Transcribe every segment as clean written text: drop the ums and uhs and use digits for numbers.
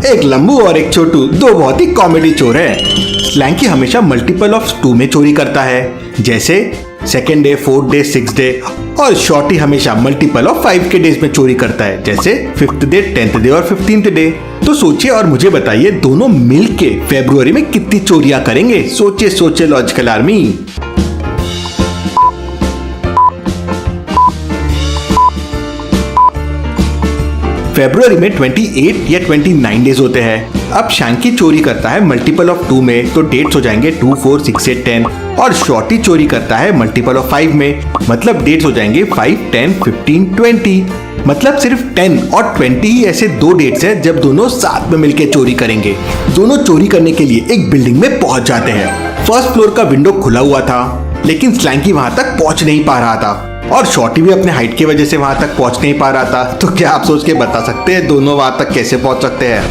एक लंबू और एक छोटू दो बहुत ही कॉमेडी चोर हैं। स्लैंकी हमेशा मल्टीपल ऑफ 2 में चोरी करता है, जैसे second day, 4th day, 6th day. और शॉर्टी हमेशा मल्टीपल ऑफ 5 के डेज में चोरी करता है, जैसे 5th डे, 10th डे और 15th डे। तो सोचिए और मुझे बताइए, दोनों मिलके फरवरी में कितनी चोरियां करेंगे? सोचिए सोचिए लॉजिकल आर्मी। फरवरी में 28 या 29 डेज होते हैं। अब शैंकी चोरी करता है मल्टीपल ऑफ 2 में, तो डेट्स हो जाएंगे 2, 4, 6, 8, 10। और शॉर्टी चोरी करता है मल्टीपल ऑफ 5 में, मतलब डेट्स हो जाएंगे 5, 10, 15, 20। मतलब सिर्फ 10 और 20 ही ऐसे दो डेट्स हैं जब दोनों साथ में मिलकर चोरी करेंगे। दोनों चोरी करने के लिए एक बिल्डिंग में पहुंच जाते हैं। फर्स्ट फ्लोर का विंडो खुला हुआ था, लेकिन स्लैंकी वहां तक पहुंच नहीं पा रहा था और शॉर्टी भी अपने हाइट की वजह से वहां तक पहुंच नहीं पा रहा था। तो क्या आप सोच के बता सकते हैं दोनों वहां तक कैसे पहुंच सकते हैं?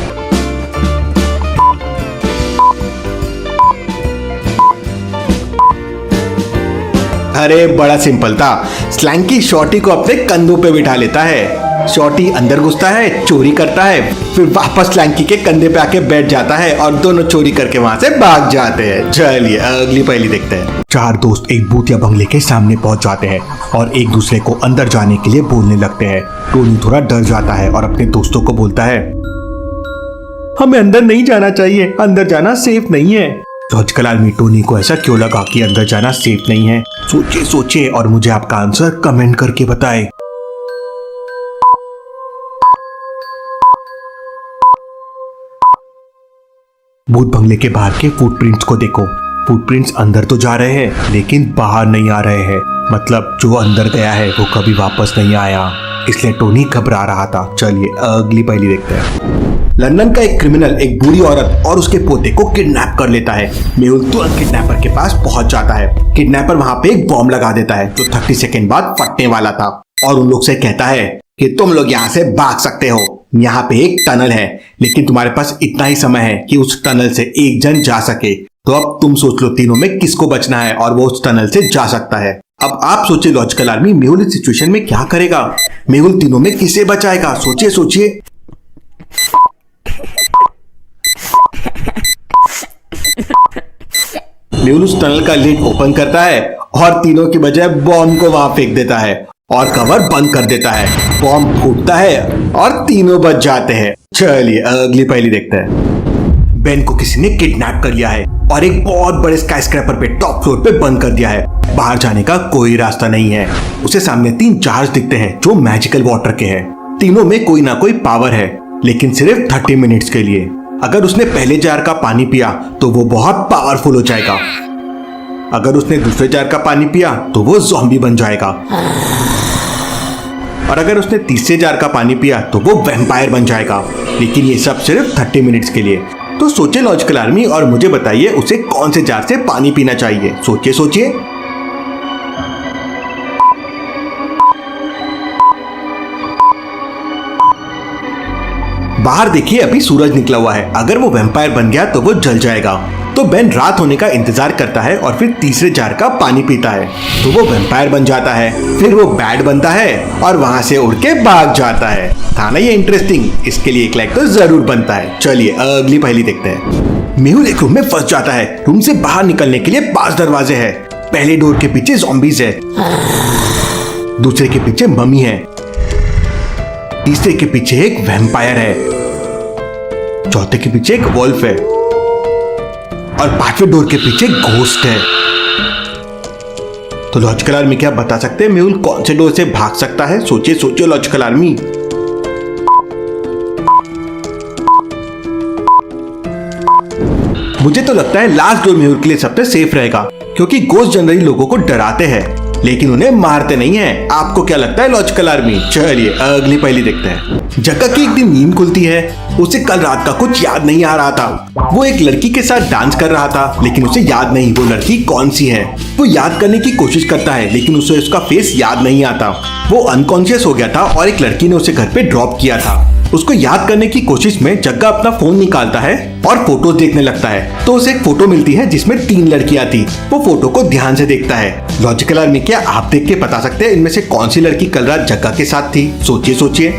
अरे बड़ा सिंपल था। स्लैंकी शॉर्टी को अपने कंधों पे बिठा लेता है। शॉर्टी अंदर घुसता है, चोरी करता है, फिर वापस स्लैंकी के कंधे पे आके बैठ जाता है और दोनों चोरी करके वहां से भाग जाते हैं। चलिए अगली पहेली देखते हैं। चार दोस्त एक भूतिया बंगले के सामने पहुंच जाते हैं और एक दूसरे को अंदर जाने के लिए बोलने लगते हैं। टोनी थोड़ा डर जाता है और अपने दोस्तों को बोलता है, हमें अंदर नहीं जाना चाहिए, अंदर जाना सेफ नहीं है। लॉजिकल आर्मी, टोनी को ऐसा क्यों लगा कि अंदर जाना सेफ नहीं है? सोचिए सोचिए और मुझे आपका आंसर कमेंट करके बताएं। भूत बंगले के बाहर के फुटप्रिंट्स को देखो। फुटप्रिंट्स अंदर तो जा रहे हैं लेकिन बाहर नहीं आ रहे हैं, मतलब जो अंदर गया है वो कभी वापस नहीं आया, इसलिए टोनी घबरा रहा था। चलिए अगली पहेली देखते हैं। लंदन का एक क्रिमिनल एक बूढ़ी औरत और उसके पोते को किडनैप कर लेता है। मेहुल तुरंत किडनैपर के पास पहुंच जाता है। किडनैपर वहां पे एक बॉम्ब लगा देता है जो 30 सेकंड बाद फटने वाला था और उन लोग से कहता है कि तुम लोग यहाँ से भाग सकते हो, यहाँ पे एक टनल है, लेकिन तुम्हारे पास इतना ही समय है कि उस टनल से एक जन जा सके। तो अब तुम सोच लो तीनों में किसको बचना है और वो उस टनल से जा सकता है। अब आप सोचिए लॉजिकल आर्मी, मेहुल इस सिचुएशन में क्या करेगा? मेहुल तीनों में किसे बचाएगा? सोचिए सोचिए। मेहुल उस टनल का लिड ओपन करता है और तीनों की बजाय बॉम्ब को वहां फेंक देता है और कवर बंद कर देता है। बॉम्ब फूटता है और तीनों बच जाते हैं। चलिए अगली पहेली देखते हैं। बेन को किसी ने किडनैप कर लिया है और एक बहुत बड़े स्काईस्क्रैपर पे टॉप फ्लोर पे बंद कर दिया है। बाहर जाने का कोई रास्ता नहीं है। उसे सामने 3 जार्स दिखते हैं जो मैजिकल वाटर के हैं। तीनों में कोई ना कोई पावर है, लेकिन सिर्फ 30 मिनट्स के लिए। अगर उसने पहले जार का पानी पिया तो वो बहुत पावरफुल हो जाएगा। अगर उसने दूसरे जार का पानी पिया तो वो ज़ॉम्बी बन जाएगा। और अगर उसने तीसरे जार का पानी पिया तो वो वैम्पायर बन जाएगा। लेकिन ये सब सिर्फ 30 मिनट्स के लिए। तो सोचिए लॉजिकल आर्मी और मुझे बताइए उसे कौन से जार से पानी पीना चाहिए? सोचिए सोचिए। बाहर देखिए अभी सूरज निकला हुआ है। अगर वो वैम्पायर बन गया तो वो जल जाएगा। तो बेन रात होने का इंतजार करता है और फिर तीसरे जार का पानी पीता है तो वो वैम्पायर बन जाता है। फिर वो बैट बनता है और वहां से उड़ के भाग जाता है। था ना ये इंटरेस्टिंग? इसके लिए एक लाइक तो जरूर बनता है। चलिए अगली पहेली देखते हैं। मेहुल एक रूम में फंस जाता है। रूम से बाहर निकलने के लिए 5 दरवाजे हैं। पहले डोर के पीछे ज़ॉम्बीज है, दूसरे के पीछे मम्मी है, तीसरे के पीछे एक वैम्पायर है, चौथे के पीछे एक वॉल्फ है और 5वें डोर के पीछे घोस्ट है। तो लॉजिकल आर्मी क्या बता सकते हैं मेहुल कौन से डोर से भाग सकता है? सोचिए सोचिए लॉजिकल आर्मी। मुझे तो लगता है लास्ट डोर मेहुल के लिए सबसे सेफ रहेगा, क्योंकि गोस्ट जनरली लोगों को डराते हैं लेकिन उन्हें मारते नहीं हैं। आपको क्या लगता है लॉजिकल आर्मी? चलिए अगली पहेली देखते हैं। जक्का की एक दिन नींद खुलती है। उसे कल रात का कुछ याद नहीं आ रहा था। वो एक लड़की के साथ डांस कर रहा था लेकिन उसे याद नहीं वो लड़की कौन सी है। वो याद करने की कोशिश करता है लेकिन उसे उसका फेस याद नहीं आता। वो अनकॉन्शियस हो गया था और एक लड़की ने उसे घर पे ड्रॉप किया था। उसको याद करने की कोशिश में जग्गा अपना फोन निकालता है और फोटोज देखने लगता है। तो उसे एक फोटो मिलती है जिसमें 3 लड़कियां थी। वो फोटो को ध्यान से देखता है। लॉजिकल आर्मी क्या आप देख के बता सकते हैं इनमें से कौन सी लड़की कल रात जग्गा के साथ थी? सोचिए सोचिए।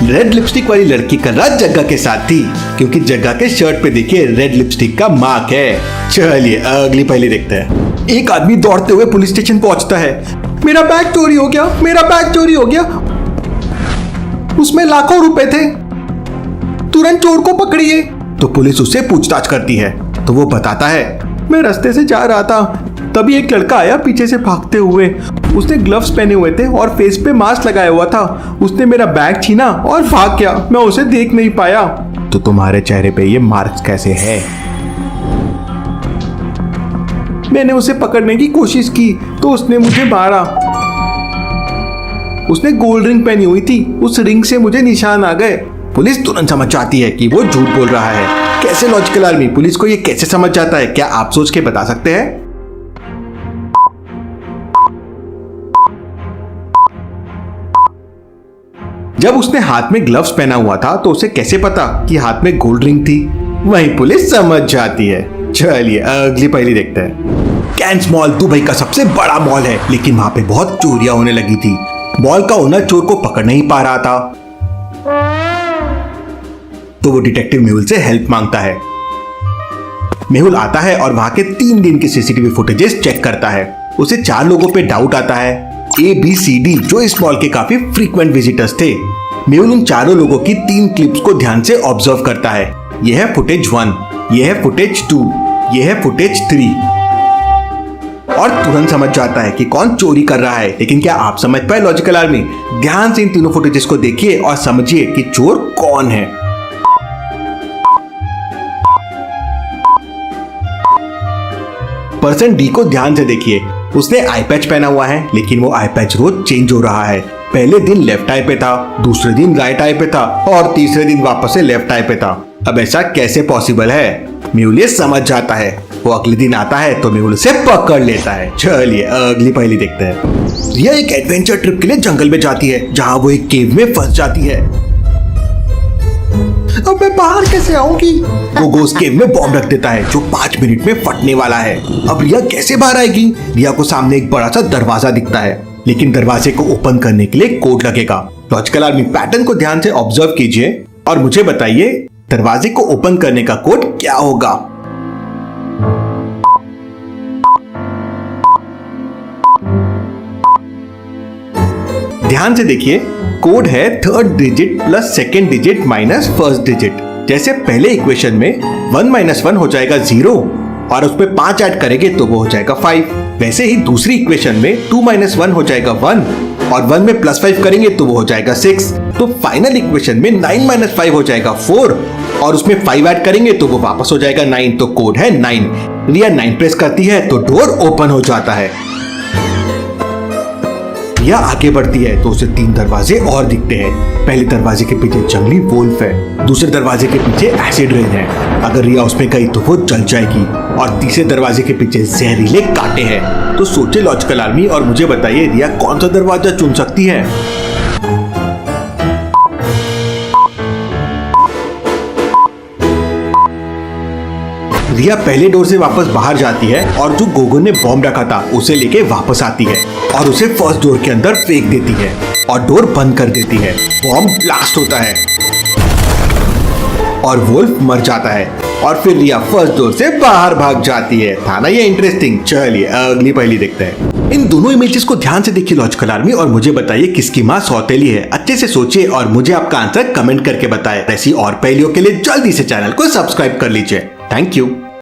रेड लिपस्टिक वाली लड़की कल रात जग्गा के साथ थी, क्योंकि जग्गा के शर्ट पे देखिए रेड लिपस्टिक का मार्क है। चलिए अगली पहली देखते हैं। एक आदमी दौड़ते हुए पुलिस स्टेशन पहुंचता है। मेरा बैग चोरी हो गया, मेरा बैग चोरी हो गया, उसमें लाखों रुपए थे, तुरंत चोर को पकड़िए। तो पुलिस उससे पूछताछ करती है, तो वो बताता है मैं रास्ते से जा रहा था, तभी एक लड़का आया पीछे से भागते हुए। उसने ग्लव्स पहने हुए थे और फेस पे मास्क लगाया हुआ था। उसने मेरा बैग छीना और भाग गया, मैं उसे देख नहीं पाया। तो तुम्हारे चेहरे पे ये मार्क्स कैसे है? मैंने उसे पकड़ने की कोशिश की तो उसने मुझे मारा। उसने गोल्ड रिंग पहनी हुई थी, उस रिंग से मुझे निशान आ गए। पुलिस तुरंत समझ जाती है कि वो झूठ बोल रहा है। कैसे लॉजिकल आर्मी पुलिस को ये कैसे समझ जाता है, क्या आप सोच के बता सकते हैं? जब उसने हाथ में ग्लव्स पहना हुआ था तो उसे कैसे पता कि हाथ में गोल्ड रिंग थी? वहीं पुलिस समझ जाती है। चलिए अगली पहेली देखते हैं। कैंस मॉल दुबई का सबसे बड़ा मॉल है, लेकिन वहां पे बहुत चोरियां होने लगी थी। मॉल का ओनर चोर को पकड़ नहीं पा रहा था, तो वो डिटेक्टिव मेहुल से हेल्प मांगता है। मेहुल आता है और वहां के 3 दिन के सीसीटीवी फुटेजेस चेक करता है। उसे 4 लोगों पे डाउट आता है, ABCD, जो इस मॉल के काफी फ्रीक्वेंट विजिटर्स थे। मेहुल उन चारों लोगों की 3 क्लिप्स को ध्यान से ऑब्जर्व करता है। यह है फुटेज 1, यह है फुटेज 2, यह है फुटेज 3, और तुरंत समझ जाता है कि कौन चोरी कर रहा है। लेकिन क्या आप समझ पाए लॉजिकल आर्मी? ध्यान से इन तीनों फुटेजेस को देखिए और समझिए कि चोर कौन है। पर्सन डी को ध्यान से देखिए। उसने आई पैच पहना हुआ है, लेकिन वो आई पैच रोज चेंज हो रहा है। पहले दिन लेफ्ट आई पे था, दूसरे दिन राइट आई पे था, और तीसरे दिन वापस से लेफ्ट आई पे था। अब ऐसा कैसे पॉसिबल है? मेहुल ये समझ जाता है। वो अगले दिन आता है तो मेहुल उसे पकड़ लेता है। चलिए अगली पहेली देखते हैं। रिया एक एडवेंचर ट्रिप के लिए जंगल में जाती है, जहाँ वो एक केव में फंस जाती है। अब मैं बाहर कैसे आऊंगी? वो उस केव में बॉम्ब रख देता है, जो 5 मिनट में फटने वाला है। अब रिया कैसे बाहर आएगी? रिया को सामने एक बड़ा सा दरवाजा दिखता है, लेकिन दरवाजे को ओपन करने के लिए कोड लगेगा। लॉजिकल आर्मी पैटर्न को ध्यान से ऑब्जर्व कीजिए और मुझे बताइए दरवाजे को ओपन करने का कोड क्या होगा? ध्यान से देखिए, कोड है 3rd digit plus 2nd digit minus 1st digit. जैसे पहले इक्वेशन में 1 - 1 हो जाएगा 0, और उस पे 5 ऐड करेंगे तो वो हो जाएगा 5। वैसे ही दूसरी इक्वेशन में 2 - 1 हो जाएगा 1, और 1 में +5 करेंगे तो वो हो जाएगा 6। तो फाइनल इक्वेशन में 9 - 5 हो जाएगा 4, और उसमें 5 ऐड करेंगे तो वो वापस हो जाएगा 9। तो कोड है 9। रिया 9 प्रेस करती है तो डोर ओपन हो जाता है। रिया आगे बढ़ती है तो उसे 3 दरवाजे और दिखते हैं। पहले दरवाजे के पीछे जंगली वोल्फ है, दूसरे दरवाजे के पीछे एसिड रेन है, अगर रिया उसमें गई तो वो जल जाएगी, और तीसरे दरवाजे के पीछे जहरीले कांटे हैं। तो सोचे लॉजिकल आर्मी और मुझे बताइए रिया कौन सा दरवाजा चुन सकती है? रिया पहले डोर से वापस बाहर जाती है और जो गोगो ने बॉम्ब रखा था उसे लेके वापस आती है और उसे फर्स्ट डोर के अंदर फेंक देती है और डोर बंद कर देती है। बॉम्ब ब्लास्ट होता है और वुल्फ मर जाता है, और फिर रिया फर्स्ट डोर से बाहर भाग जाती है। था ना ये इंटरेस्टिंग? चलिए अगली पहेली देखते हैं। इन दोनों इमेजेस को ध्यान से देखिए लॉजिकल आर्मी, और मुझे बताइए किसकी माँ सौतेली है। अच्छे से सोचिए और मुझे आपका आंसर कमेंट करके बताएं। ऐसी और पहेलियों के लिए जल्दी से चैनल को सब्सक्राइब कर लीजिए। Thank you.